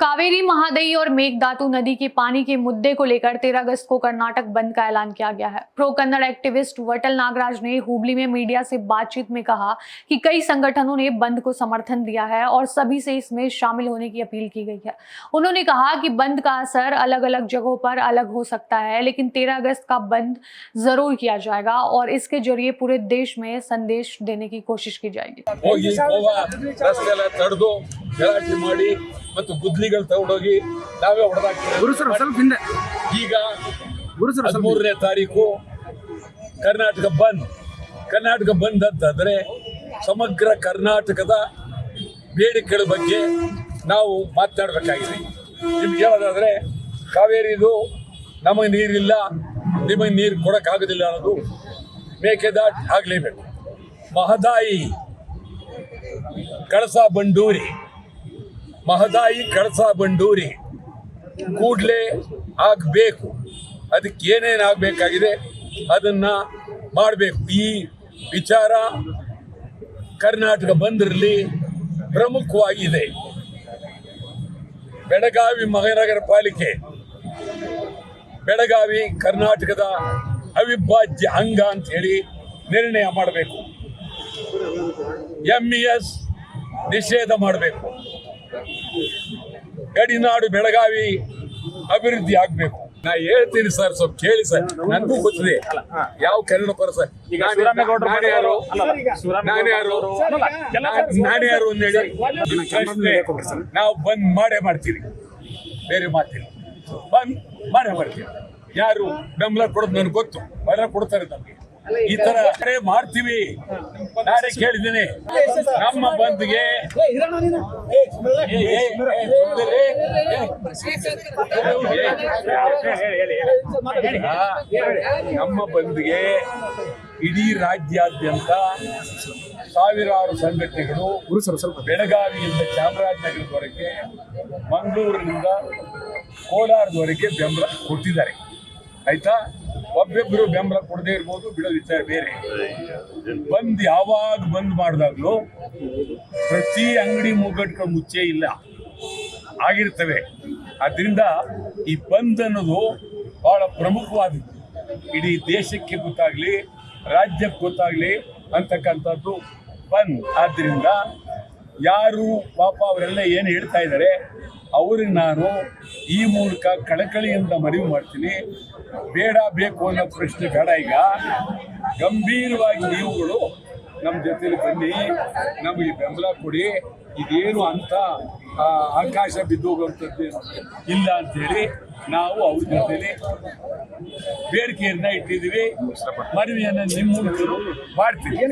कावेरी, महादई और मेघदातु नदी के पानी के मुद्दे को लेकर 13 अगस्त को कर्नाटक बंद का ऐलान किया गया है। प्रो कन्नड़ एक्टिविस्ट वटल नागराज ने हुबली में मीडिया से बातचीत में कहा कि कई संगठनों ने बंद को समर्थन दिया है और सभी से इसमें शामिल होने की अपील की गई है। उन्होंने कहा कि बंद का असर अलग अलग जगहों पर अलग हो सकता है, लेकिन 13 अगस्त का बंद जरूर किया जाएगा और इसके जरिए पूरे देश में संदेश देने की कोशिश की जाएगी। ಗಲಾಟೆ ಮಾಡಿ ಮತ್ತು ಗುದ್ಲಿಗಳು ತಗೊಂಡೋಗಿ ನಾವೇ ಹೊಡೆದಾಕ್ತೀವಿ। ಈಗ 13ನೇ ತಾರೀಕು ಕರ್ನಾಟಕ ಬಂದ್ ಅಂತಂದ್ರೆ ಸಮಗ್ರ ಕರ್ನಾಟಕದ ಬೇಡಿಕೆಗಳ ಬಗ್ಗೆ ನಾವು ಮಾತನಾಡಬೇಕಾಗಿದೆ। ನಿಮ್ಗೆ ಹೇಳೋದಾದ್ರೆ ಕಾವೇರಿದು ನಮಗೆ ನೀರಿಲ್ಲ, ನಿಮಗೆ ನೀರು ಕೊಡೋಕ್ಕಾಗೋದಿಲ್ಲ ಅನ್ನೋದು ಮೇಕೆದಾಟು ಆಗಲೇಬೇಕು। ಮಹದಾಯಿ ಕಳಸಾ ಬಂಡೂರಿ ಕೂಡಲೇ ಆಗಬೇಕು। ಅದಕ್ಕೆ ಏನೇನು ಆಗಬೇಕಾಗಿದೆ ಅದನ್ನು ಮಾಡಬೇಕು। ಈ ವಿಚಾರ ಕರ್ನಾಟಕ ಬಂದರಲ್ಲಿ ಪ್ರಮುಖವಾಗಿದೆ। ಬೆಳಗಾವಿ ಮಹಾನಗರ ಪಾಲಿಕೆ, ಬೆಳಗಾವಿ ಕರ್ನಾಟಕದ ಅವಿಭಾಜ್ಯ ಅಂಗ ಅಂತ ಹೇಳಿ ನಿರ್ಣಯ ಮಾಡಬೇಕು। MES ನಿಷೇಧ ಮಾಡಬೇಕು। ಗಡಿನಾಡು ಬೆಳಗಾವಿ ಅಭಿವೃದ್ಧಿ ಆಗಬೇಕು। ನಾ ಹೇಳ್ತೀನಿ ಸರ್, ಸ್ವಲ್ಪ ಕೇಳಿ ಸರ್, ನನಗೂ ಗೊತ್ತಿದೆ ಯಾವ ಕನ್ನಡ ಪರ ಸರ್। ನಾನೇ ಯಾರು ಅಂದೇಳಿ ನಾವು ಬಂದ್ ಮಾಡ್ತೀವಿ, ಬೇರೆ ಮಾತಿಲ್ಲ, ಬಂದ್ ಮಾಡ್ತೀವಿ। ಯಾರು ಬೆಂಬಲ ಕೊಡೋದು ನನಗೆ ಗೊತ್ತು, ಬರ ಕೊಡ್ತಾರೆ ನಮಗೆ। ಈ ತರ ಮಾಡ್ತೀವಿ। ನಾನೇ ಕೇಳಿದ್ದೀನಿ ನಮ್ಮ ಬಂದ್ಗೆ ಇಡೀ ರಾಜ್ಯಾದ್ಯಂತ ಸಾವಿರಾರು ಸಂಘಟನೆಗಳು ಬೆಳಗಾವಿಯಿಂದ ಚಾಮರಾಜನಗರದವರೆಗೆ, ಮಂಗಳೂರಿನಿಂದ ಕೋಲಾರದವರೆಗೆ ಬೆಂಬಲ ಕೊಟ್ಟಿದ್ದಾರೆ। ಆಯ್ತಾ, ಒಬ್ಬೊಬ್ಬರು ಬೆಂಬಲ ಕೊಡದೇ ಇರ್ಬೋದು, ಬಿಡೋ ವಿಚಾರ ಬೇರೆ। ಯಾವಾಗ ಬಂದ್ ಮಾಡಿದಾಗ್ಲೂ ಪ್ರತಿ ಅಂಗಡಿ ಮುಗ್ಗಟ್ಟುಗಳು ಮುಚ್ಚೇ ಇಲ್ಲ ಆಗಿರ್ತವೆ। ಆದ್ರಿಂದ ಈ ಬಂದ್ ಅನ್ನೋದು ಬಹಳ ಪ್ರಮುಖವಾದದ್ದು, ಇಡೀ ದೇಶಕ್ಕೆ ಗೊತ್ತಾಗ್ಲಿ, ರಾಜ್ಯಕ್ಕೆ ಗೊತ್ತಾಗ್ಲಿ ಅಂತಕ್ಕಂಥದ್ದು ಬಂದ್। ಆದ್ರಿಂದ ಯಾರು ಪಾಪ ಅವರೆಲ್ಲ ಏನು ಹೇಳ್ತಾ ಇದ್ದಾರೆ ಅವ್ರಿಗೆ ನಾನು ಈ ಮೂಲಕ ಕಳಕಳಿಯಿಂದ ಮನವಿ ಮಾಡ್ತೀನಿ, ಬೇಡ ಬೇಕು ಅನ್ನೋ ಪ್ರಶ್ನೆ ಬೇಡ। ಈಗ ಗಂಭೀರವಾಗಿ ನೀವುಗಳು ನಮ್ಮ ಜೊತೆಲಿ ಬನ್ನಿ, ನಮಗೆ ಬೆಂಬಲ ಕೊಡಿ। ಇದೇನು ಅಂತ ಆಕಾಶ ಬಿದ್ದೋಗುವಂಥದ್ದು ಇಲ್ಲ ಅಂಥೇಳಿ ನಾವು ಅವ್ರ ಜೊತೆಲಿ ಬೇಡಿಕೆಯನ್ನ ಇಟ್ಟಿದ್ದೀವಿ, ಮನವಿಯನ್ನು ನಿಮ್ಮ ಮೂಲಕ ಮಾಡ್ತೀವಿ।